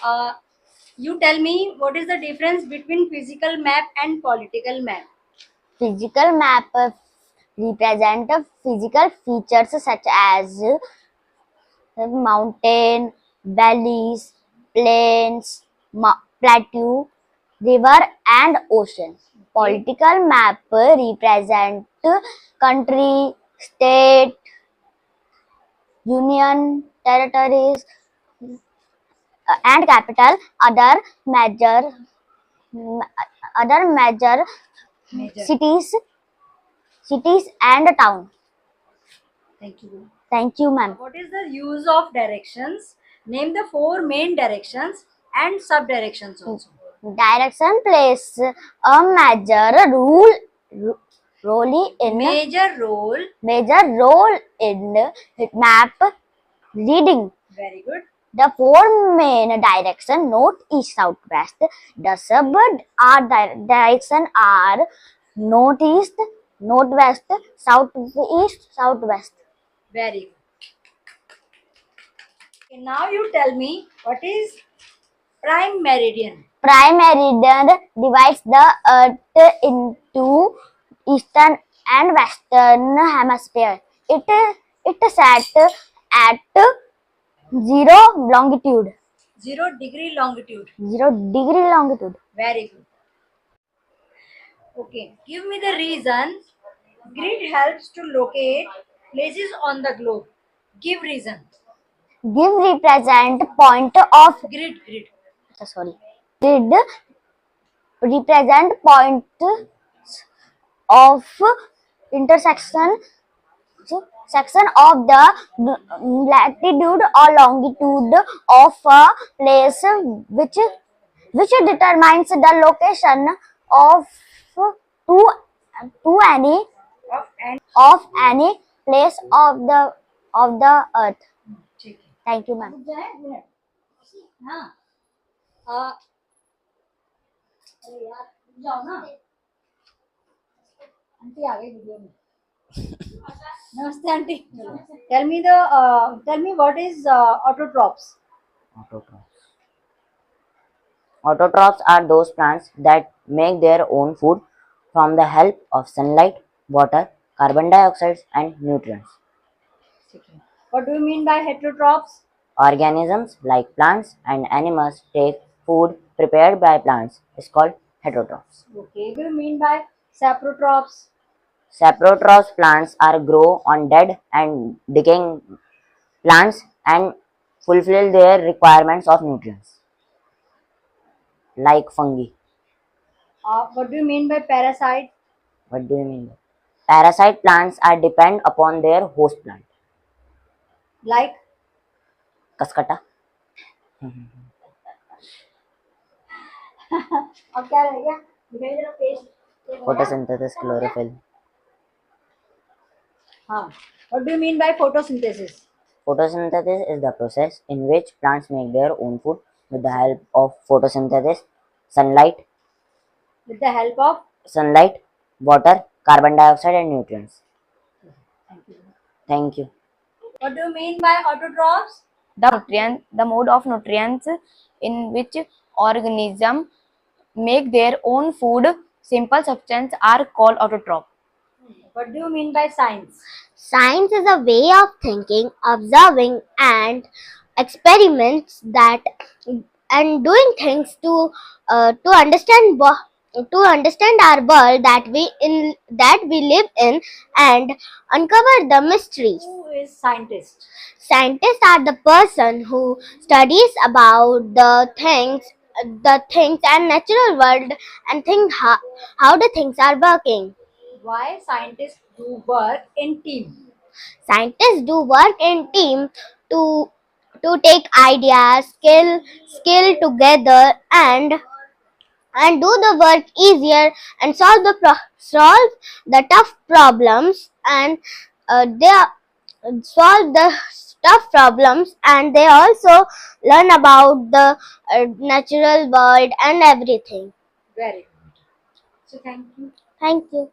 Uh, you tell me what is the difference between physical map and political map. Physical map represent physical features such as mountain, valleys, plains, plateau, river and ocean. Okay. Political map represent country, state, union, territories and capital. Mm, other major Major. cities, cities and town. Thank you. Thank you, ma'am. What is the use of directions? Name the four main directions and sub directions also. Direction plays a role in Major role map reading. Very good. The four main direction north, east, south, west. The sub direction are northeast, northwest, southeast, southwest. Very good. Okay, now you tell me what is prime meridian. Prime meridian divides the earth into eastern and western hemisphere. It set at 0 longitude. 0 degree longitude. 0 degree longitude. Very good. Okay, give me the reason. Grid helps to locate places on the globe. Give reason. Give represent point of Grid. sorry. Grid represent point of intersection section of the latitude or longitude of a place which determines the location of to to any Of and of any place of the earth. ठीक है. Thank you, ma'am. रुक जाए minute. हाँ. अ, अरे यार रुक जाओ ना. आंटी आ गई वीडियो में. नमस्ते aunty. Tell me what is autotrophs. Autotrophs. Autotrophs are those plants that make their own food from the help of sunlight, water, carbon dioxide, and nutrients. ठीक है. What do you mean by heterotrophs? Organisms like plants and animals take food prepared by plants is called heterotrophs. Okay. What do you mean by saprotrophs? Saprotrophs plants are grow on dead and decaying plants and fulfill their requirements of nutrients like fungi. What do you mean by parasite? What do you mean? Parasite plants are depend upon their host plant. Like Kaskata. अब क्या रह गया? दिखाई जरा page. Photosynthesis, chlorophyll. हाँ. What do you mean by photosynthesis? Photosynthesis is the process in which plants make their own food with the help of photosynthesis, sunlight, With the help of. water, carbon dioxide, and nutrients. Thank you. Thank you. What do you mean by autotrophs? The mode of nutrients in which organisms make their own food, simple substances are called autotroph. What do you mean by science? Science is a way of thinking, observing, and experiments that and doing things to understand to understand our world that we live in and uncover the mysteries. Who is scientist? Scientists are the person who studies about the things and natural world and think how the things are working. Why scientists do work in team? Scientists do work in team to take ideas, skill together and do the work easier and solve the tough problems and solve the tough problems and they also learn about the natural world and everything. Very good. So thank you. Thank you.